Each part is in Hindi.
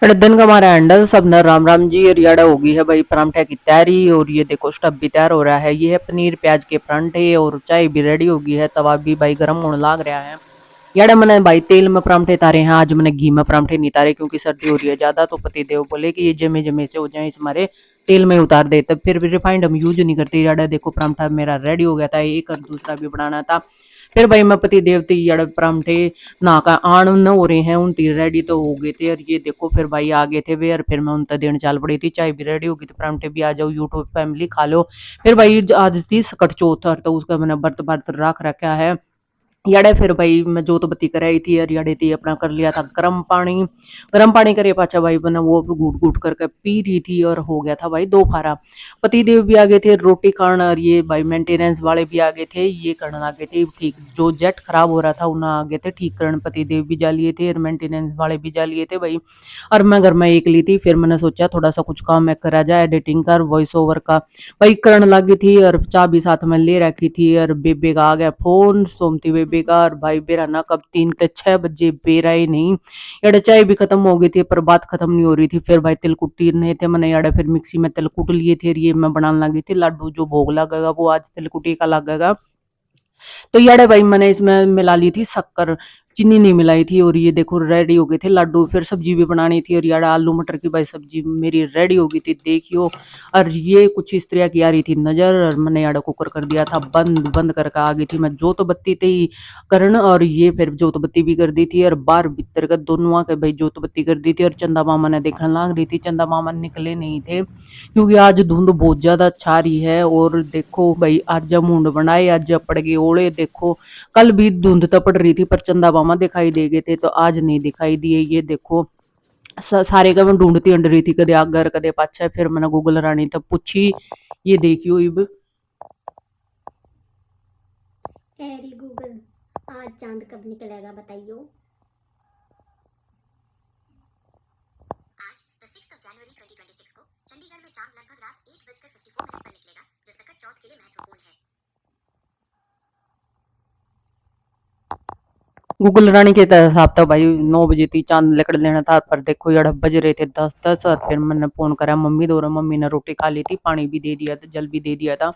दिन का हमारा हैंडल सब न राम राम जी। और याड़ा होगी है भाई परांठे की तैयारी। और ये देखो स्टफ भी तैयार हो रहा है। ये है पनीर प्याज के परांठे और चाय भी रेडी होगी है। तवा भी भाई गर्म होने लाग रहा है। याड़ा मैंने भाई तेल में परांठे तारे हैं। आज मैंने घी में परांठे नहीं तारे क्योंकि सर्दी हो रही है ज्यादा। तो पति देव बोले कि ये जमे जमे से हो जाए इस हमारे तेल में उतार दे। तब फिर भी रिफाइंड हम यूज नहीं करते। याड़ा देखो परांठा मेरा रेडी हो गया था। एक और दूसरा भी बनाना था। फिर भाई मैं पति देवती याड़ा परांठे ना का आण न हो रहे हैं। उन तीन रेडी तो हो गए थे। और ये देखो फिर भाई आ गए थे वे। और फिर मैं उन तक देने चल पड़ी थी। चाय भी रेडी होगी तो परांठे भी आ जाओ यूट्यूब फैमिली खा लो। फिर भाई आज थी सकट चौथ। और तो उसका मैंने बर्त बर्त रख रखा है। याड़े फिर भाई मैं जोत बत्ती कराई थी। और याड़े थी अपना कर लिया था गर्म पानी। गर्म पानी करे पाछा भाई मैंने वो घूट घूट करके पी रही थी। और हो गया था भाई दोपहरा। पति देव भी आ गए थे रोटी खाना। और ये भाई मेंटेनेंस वाले भी आ गए थे। ये करने आ गए थे ठीक जो जेट खराब हो रहा था उन्हें आ गए थे ठीक करने। पति देव भी जा लिए थे और मेंटेनेंस वाले भी जा लिए थे भाई। और मैं घर में एक ली थी। फिर मैंने सोचा थोड़ा सा कुछ काम मैं करा जाए एडिटिंग का वॉइस ओवर का। वही करने लगी थी। और चाय भी साथ में ले रखी थी। और बेबे का आ गया फोन सोमती बेबे का। और भाई बेरा ना कब 3 से 6 बजे बेरा ही नहीं। याडे चाय भी खत्म हो गई थी पर बात खत्म नहीं हो रही थी। फिर भाई तिल कुट्टी नहीं थे मैंने याडे फिर मिक्सी में तिल कुट लिए थे। और ये मैं बनाने लगी थी लड्डू जो भोग लगेगा वो आज तिल कुट्टी का लगेगा। तो यार भाई मैंने इसमें मिला ली थी शक्कर। चीनी नहीं मिलाई थी। और ये देखो रेडी हो गए थे लड्डू। फिर सब्जी भी बनानी थी। और यार आलू मटर की भाई सब्जी मेरी रेडी हो गई थी देखियो। और ये कुछ इस तरह की आ रही थी नजर। और मैंने यार कुकर कर दिया था बंद। बंद करके आ गई थी मैं जोत बत्ती थी करण। और ये फिर जोत बत्ती भी कर दी थी। और बाहर भीतर का दोनों के भाई जोत बत्ती कर दी थी। और चंदा मामा ने देखने लाग रही थी। चंदा मामा निकले नहीं थे क्योंकि आज धुंध बहुत ज्यादा छा रही है। और देखो भाई आज जब मुंड बनाए आज जब पड़ गए ओले देखो। कल भी धुंध तो पड़ रही थी पर चंदा मामा दिखाई दे गए थे तो आज नहीं दिखाई दिए। ये देखो सारे का मैं ढूंढती अंड रही थी कदे आगर कदे पाछे। फिर मैंने गूगल रानी तब पूछी। ये देखियो इब हैरी गूगल, आज चांद कब निकलेगा बताइयो। आज द 6th of January 2026 को चंडीगढ़ में चांद लगभग रात 1:54 पर निकलेगा जो सकट चौथ के लिए महत्वपूर्ण है। गूगल रानी के हिसाब था भाई 9 बजे थी चांद निकल लेना था। पर देखो यार बज रहे थे 10:10। और फिर मैंने फोन करा मम्मी दो। मम्मी ने रोटी खा ली थी पानी भी दे दिया था जल भी दे दिया था।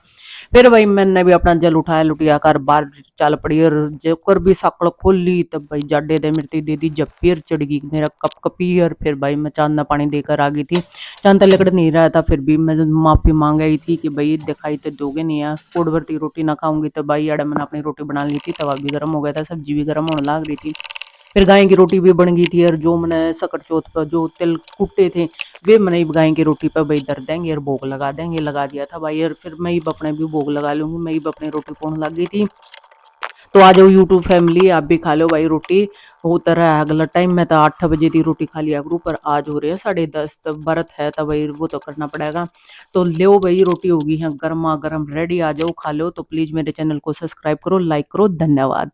फिर भाई मैंने भी अपना जल उठाया लुटिया कर बाहर चल पड़ी। और जोकर भी साकड़ खोल ली तब भाई जाडे दे मिर्ती दे दी जब फिर चढ़ गई मेरा कप कपी। और फिर भाई मैं चांद ना पानी देकर आ गई थी। चांद लकड़ नहीं रहा था फिर भी मैं माफी मांग आई थी कि भाई दिखाई तो दोगे नहीं यार कोड भरती रोटी ना खाऊंगी। तो भाई यार मैंने अपनी रोटी बना ली थी तवा भी गर्म हो गया था सब्जी भी गर्म होने लग रही थी। फिर गाय की रोटी भी बन गई थी। और जो मैंने सकट चौथ पर जो तिल कुटे थे वे मैंने गाय की रोटी पर भाई धर देंगे और भोग लगा देंगे लगा दिया था भाई। और फिर मैं अपने भी भोग लगा लूंगी। मैं अपनी रोटी कौन लग गई थी। तो आ जाओ यूट्यूब फैमिली आप भी खा लो भाई रोटी। होता रहा अगला टाइम में तो 8 बजे थी रोटी खा लिया करूँ पर आज हो रहे हैं 10:30 तब व्रत है तब भाई वो तो करना पड़ेगा। तो लो भाई रोटी होगी है गर्मा गर्म रेडी आ जाओ खा लो। तो प्लीज मेरे चैनल को सब्सक्राइब करो लाइक करो धन्यवाद।